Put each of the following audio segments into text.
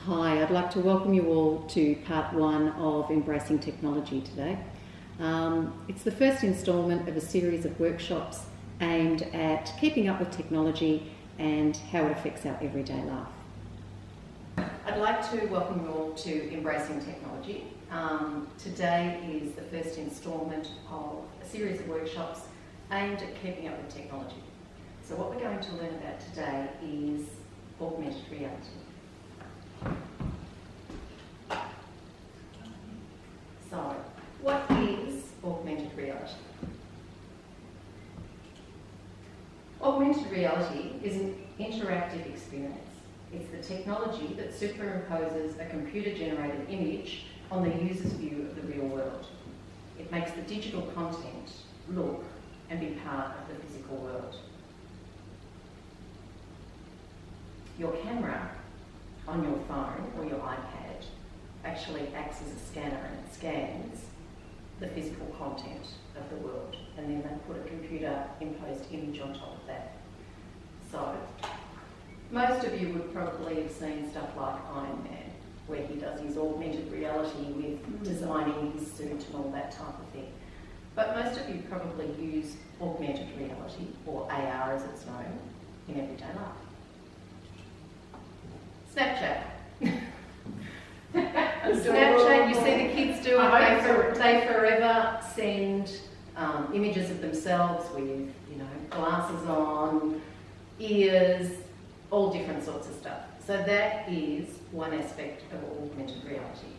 Hi, I'd like to welcome you all to part one of Embracing Technology today. It's the first instalment of a series of workshops aimed at keeping up with technology and how it affects our everyday life. I'd like to welcome you all to Embracing Technology. Today is the first instalment of a series of workshops aimed at keeping up with technology. So what we're going to learn about today is augmented reality. So, what is augmented reality? Augmented reality is an interactive experience. It's the technology that superimposes a computer-generated image on the user's view of the real world. It makes the digital content look and be part of the physical world. Your camera on your phone or your iPad actually acts as a scanner, and it scans the physical content of the world, and then they put a computer imposed image on top of that. So most of you would probably have seen stuff like Iron Man, where he does his augmented reality with designing his suit and all that type of thing. But most of you probably use augmented reality, or AR as it's known, in everyday life. Snapchat. Snapchat, you see the kids do it, they forever send images of themselves with, glasses on, ears, all different sorts of stuff. So that is one aspect of augmented reality.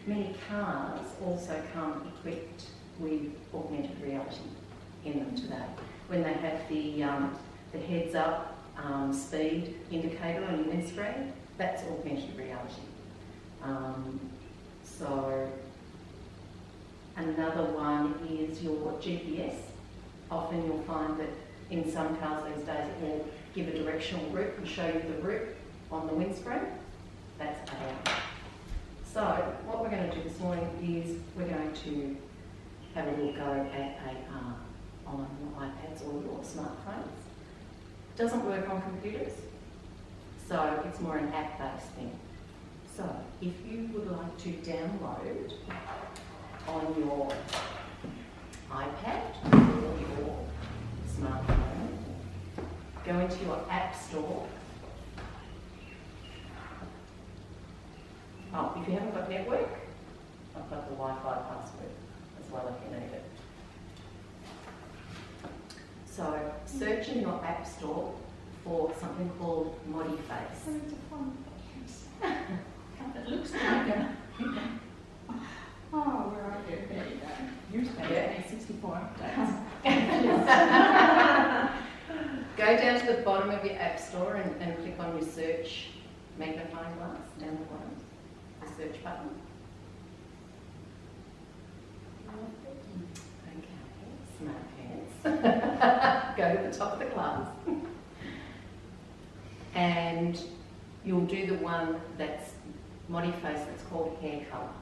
Many cars also come equipped with augmented reality in them today. When they have the heads-up speed indicator on your windscreen, that's augmented reality. So another one is your GPS. Often you'll find that in some cars these days it will give a directional route and show you the route on the windscreen. That's AR. So what we're going to do this morning is we're going to have a little go at AR on your iPads or your smartphones. It doesn't work on computers, so it's more an app-based thing. So if you would like to download on your iPad or your smartphone, go into your App Store. Oh, if you haven't got network, I've got the Wi-Fi password as well if you need it. So search in your App Store for something called ModiFace. It looks like a... Oh, where are you? There you go. Yours made 64 updates. Go down to the bottom of your App Store and click on your search magnifying glass down the bottom, the search button. Okay, smart pants. Go to the top of the class. And you'll do the one that's ModiFace that's called Hair Colour.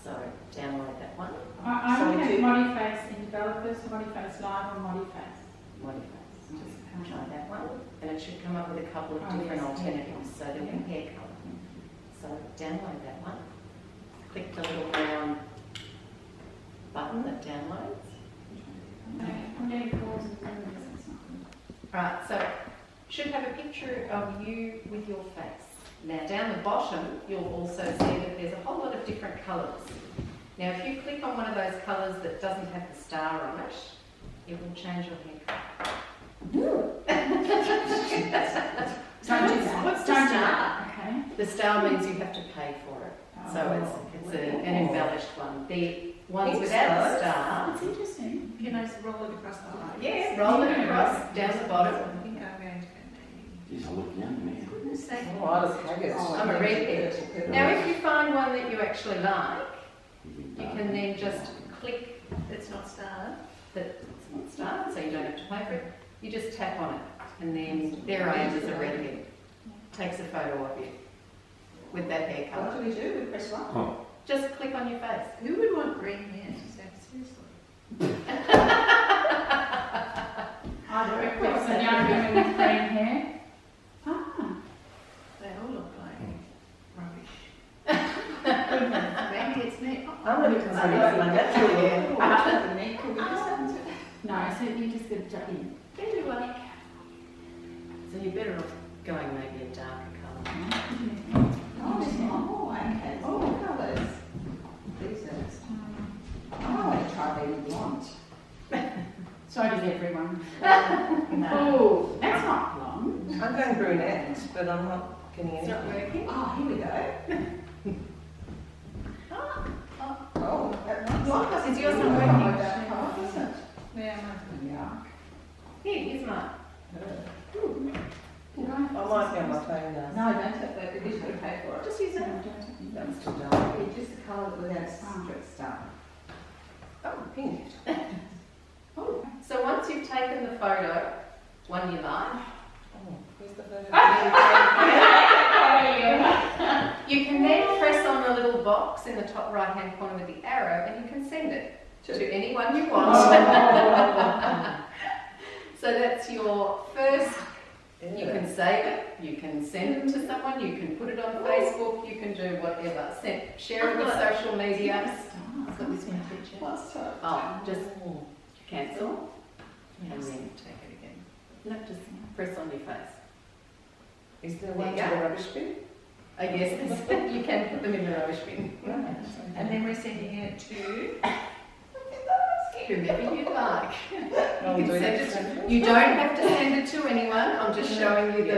So download that one. I only have ModiFace in developers, ModiFace Live or ModiFace. ModiFace. Just try that one. And it should come up with a couple of different alternatives. So there'll be hair colour. So download that one. Click the little brown button that downloads. I'm getting calls and things. Right, so should have a picture of you with your face. Now down the bottom you'll also see that there's a whole lot of different colours. Now if you click on one of those colours that doesn't have the star on it, it will change your hair colour. What's the star? Okay. The star means you have to pay for it. So it's an embellished one. The ones without the star... That's interesting. Can I roll it across the line? Yeah, roll it across, down the bottom. I think I'm going to Geez, I look young, man. I'm a redhead. Now if you find one that you actually like, you can then just click, It's not starred. that it's not starred, so you don't have to pay for it. You just tap on it, and then there I am as a redhead. Takes a photo of you with that hair What colour. do we do? We press what? Oh, Just click on your face. Who would want green hair? Seriously. I do. Of course, and young women So my natural hair. after the neck, could we just happen to? No, so you just got to jump in. Very well. So you're better off going maybe a darker colour. Okay. Oh, what colours? These are. I want to try baby blonde. So does everyone. No. Oh, that's not blonde. I'm going brunette, but I'm not getting It's anything. not working. Oh, here we go. Oh, Is yours not working? Yeah. Here, here's mine. I might be on my phone now. No, don't take that because you've got to pay for it. Just use that. That's too dark. Yeah, just the colour without strip stuff. Oh, pink. Oh, So once you've taken the photo, one you like, Oh, where's the photo? you can then press on the little box in the top right hand corner with the arrow and you can send it to anyone you want. So that's your first, you can save it, you can send it to someone, you can put it on Facebook, you can do whatever. Share it with social media. I've got this one picture. Oh, just cancel and then take it again. No, just press on your face. Is there There one you to go. the rubbish bin? I guess you can put them in the rubbish bin. And then we're sending it to. Whomever you like. Oh, You do can it send at it to, you don't have to send it to anyone, I'm just showing you the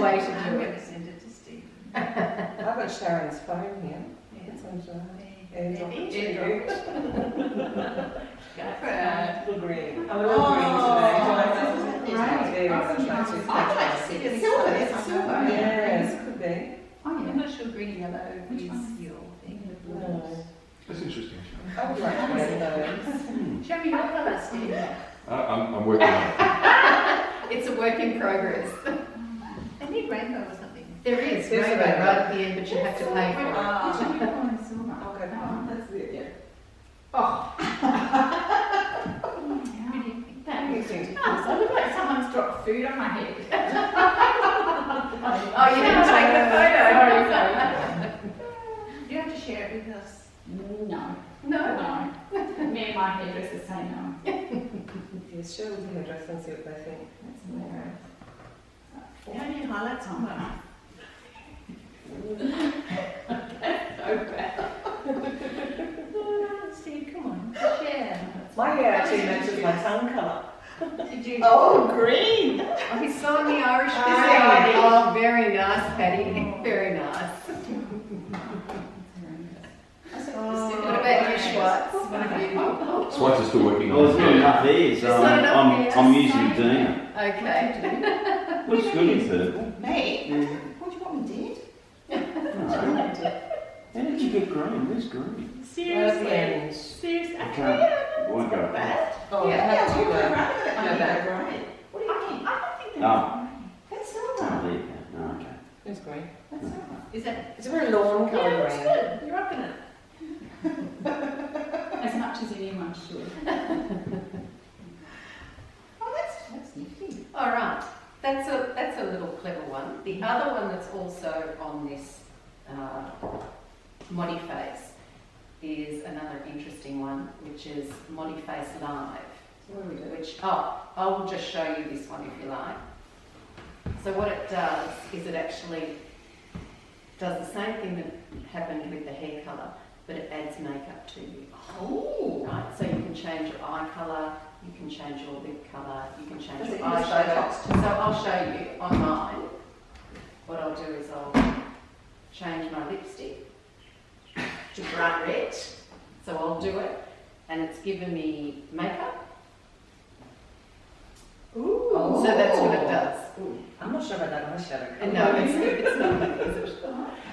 way to I'm do going it. to send it to Steve. I've got Sharon's phone here. Yeah. It's on Airdrop it to you. Go for it. Little green. I'm a little green today. Right. Very much I'd like like to see it. Silver, it's silver. Yes, could be. Oh, I'm yeah. not sure green and yellow Which is one? your thing. No. That's interesting. I would like to wear those. Show me your colour, Steve. I'm working on it. It's a work in progress. I need rainbow or something. There is There's rainbow a right rainbow. at the end, but you have to pay for it. Ah. Okay. Oh, that's it, yeah. Oh, Who do you think? That makes sense. I look like someone's dropped food on my head. oh, you didn't take the photo. Sorry. You have to share it with us. No. No. No. Me and my hairdresser say no. Yes, share with the hairdresser and see what they think. That's hilarious. How do you highlight someone? So bad. Steve, come on, share. My hair actually matches my tongue colour. Did you? Oh, green! Oh, he's showing the Irish Ah, design. yeah. Oh, very nice, Patty. Very nice. What about you, Schwartz? What have you? Swites are still working Well, there's on not it. enough there, so There's not enough there. I'm using Dina. Okay. Looks good in purple. Me? Yeah. What do you want me dead? No. How did you get green? Where's green? Seriously? Seriously? I can't. Won't go. Oh, Yeah, I have to we'll go. go around with it. Go back. Right. What do you think? I don't think Oh. that's Oh, silver. there you go. Oh, okay. Who's green? That's silver. Is that? It's a very lawn colour Yeah, it's green. good. You're rocking it. As much as anyone should. Oh, that's nifty. All right. That's a little clever one. The other one that's also on this Modiface is another interesting one, which is Modiface Live. What do we do? Which, I will just show you this one if you like. So what it does is it actually does the same thing that happened with the hair colour, but it adds makeup to you. Oh. Right, so you can change your eye colour, you can change your lip colour, you can change Does your it use eyeshadow. Botox? So I'll show you on mine. What I'll do is I'll change my lipstick to bright red. So I'll do it, and it's given me makeup. Ooh. Oh. So that's what it does. I'm not sure about that eyeshadow And colour. no, it's not, is it?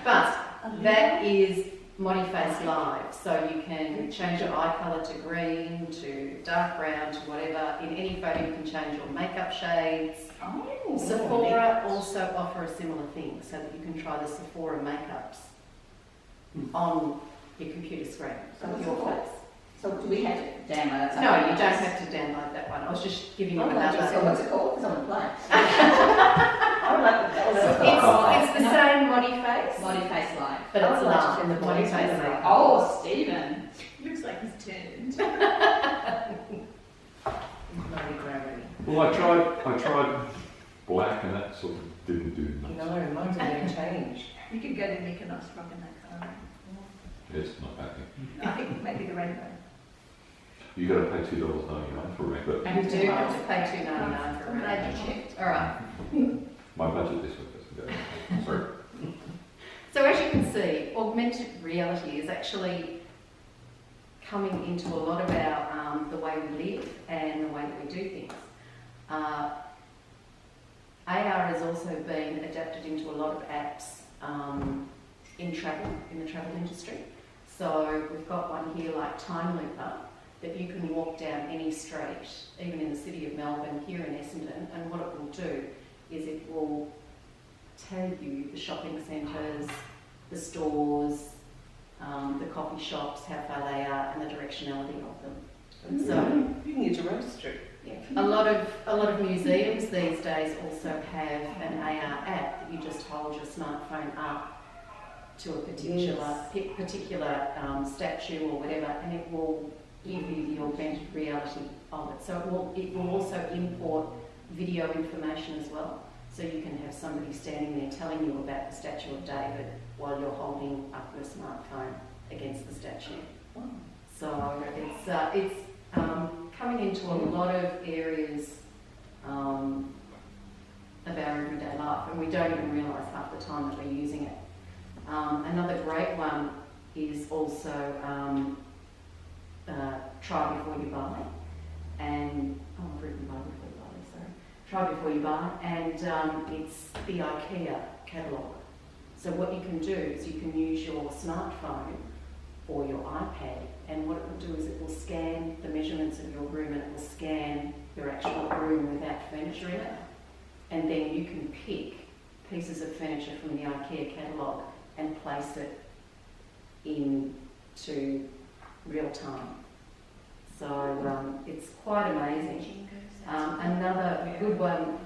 But that is Modiface Live. So you can change your eye colour to green, to dark brown, to whatever. In any photo you can change your makeup shades. Oh. Sephora also offer a similar thing, so that you can try the Sephora makeups on your computer screen with your face. So do we have to download something? No, you don't have to download that one. I was just giving you Oh, another. what's it called? Because I want to play. I would like that. It's the same Modiface, Modiface Live. but it's I would like to live. send the Modiface Modiface Live. Oh, Stephen. he's turned. He's mighty gravity. Well, I tried black and that sort of didn't do much. No, mine's going to change. You could go to Mykonos rocking that colour. It's not happening. I think maybe the rainbow. You got to pay $2.99 for a rainbow. You do have to pay $2.99 for a I'm glad you rainbow. checked. All right. My budget this week doesn't go. Sorry. So as you can see, augmented reality is actually coming into a lot of our the way we live and the way that we do things. AR has also been adapted into a lot of apps in travel, in the travel industry. So we've got one here like Time Looper, that you can walk down any street, even in the city of Melbourne, here in Essendon, and what it will do is it will tell you the shopping centres, the stores, the coffee shops, how far they are, and the directionality of them. So You can use a road street. yeah, a lot of museums these days also have an AR app that you just hold your smartphone up to a particular statue or whatever, and it will give you the augmented reality of it. So it will also import video information as well. So you can have somebody standing there telling you about the statue of David while you're holding up your smartphone against the statue. Oh. So it's coming into a lot of areas of our everyday life, and we don't even realise half the time that we're using it. Another great one is also try before you buy, and I've written buy before you buy, sorry. Try before you buy, and it's the IKEA catalogue. So what you can do is you can use your smartphone or your iPad, and what it will do is it will scan the measurements of your room, and it will scan your actual room without furniture in it, and then you can pick pieces of furniture from the IKEA catalogue and place it into real time. So it's quite amazing. Another good one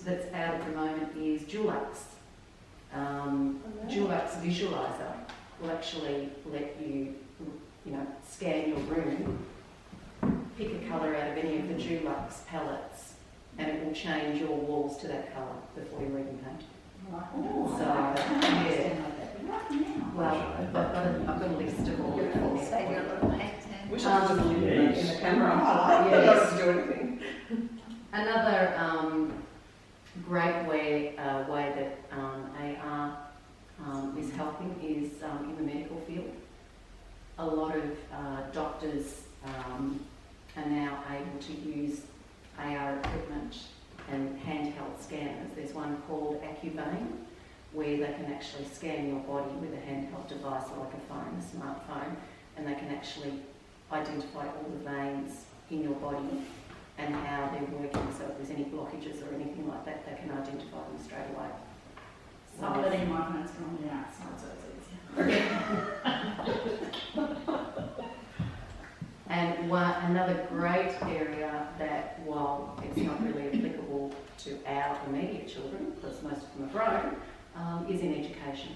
that's out at the moment is Dulux. Dulux Visualizer will actually let you, scan your room, pick a colour out of any of the Dulux palettes, and it will change your walls to that colour before you even paint. So, yeah. Well, I've got a list of all of them. Save your little hands. Wish I could just Yes. in the camera. Yes. I don't have to do anything. Another great way that AR is helping is in the medical field. A lot of doctors are now able to use AR equipment and handheld scanners. There's one called AccuVein, where they can actually scan your body with a handheld device like a phone, a smartphone, and they can actually identify all the veins in your body and how they're working. So if there's any blockages or anything like that, they can identify them straight away. So I'm letting my phones go on the outside so it's easier. And another great area that, while it's not really applicable to our immediate children, because most of them are grown, is in education.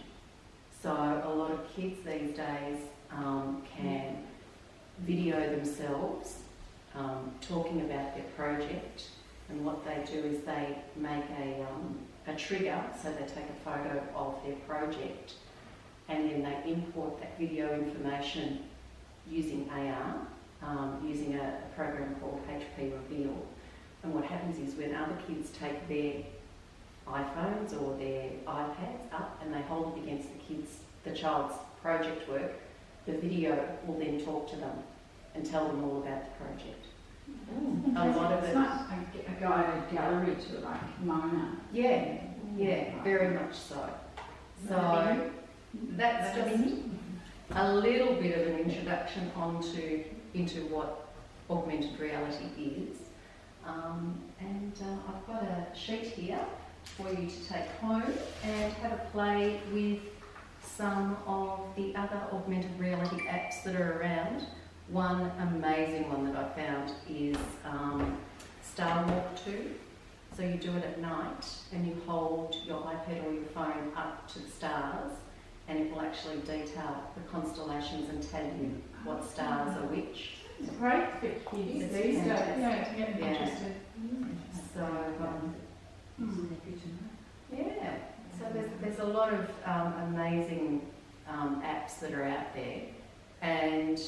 So a lot of kids these days can video themselves talking about their project, and what they do is they make a trigger, so they take a photo of their project, and then they import that video information using AR, using a program called HP Reveal. And what happens is when other kids take their iPhones or their iPads up and they hold it against the child's project work, the video will then talk to them and tell them all about the project. A lot of it's it. not a guided gallery to like Mona. Yeah, very much so. So that's just a little bit of an introduction into what augmented reality is. I've got a sheet here for you to take home and have a play with some of the other augmented reality apps that are around. One amazing one that I found is Star Walk 2. So you do it at night and you hold your iPad or your phone up to the stars, and it will actually detail the constellations and tell you what stars are which. It's great for kids It's these days. fantastic. Yeah, Yeah. interested. So, yeah, so there's a lot of amazing apps that are out there, and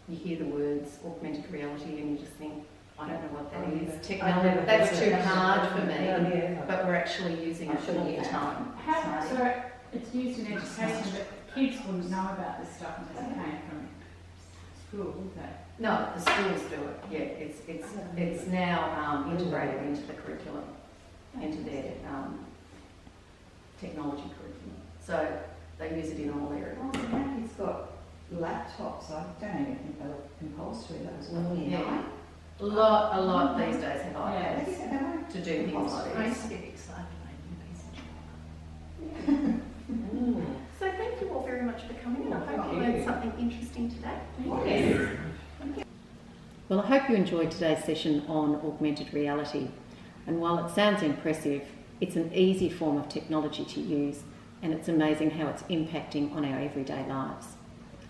you hear the words augmented reality and you just think, I don't know what that is. Technology, that's too hard for me, but we're actually using it all the time. So it's used in education, but kids wouldn't know about this stuff unless it came from school, would they? No, the schools do it. Yeah, it's now integrated into the curriculum, into their technology curriculum. So they use it in all areas. Oh, now he's got laptops. I don't even think they were compulsory. That was early Yeah. night. A lot these days have Yeah. iPads to do things like I used this. to get excited by new piece of chocolate. So thank you all very much for coming in. I hope Thank you you. learned something interesting today. Yes. Well, I hope you enjoyed today's session on augmented reality. And while it sounds impressive, it's an easy form of technology to use, and it's amazing how it's impacting on our everyday lives.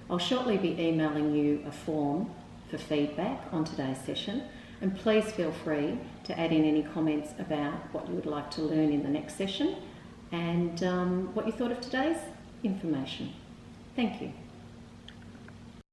I'll shortly be emailing you a form for feedback on today's session, and please feel free to add in any comments about what you would like to learn in the next session and what you thought of today's information. Thank you.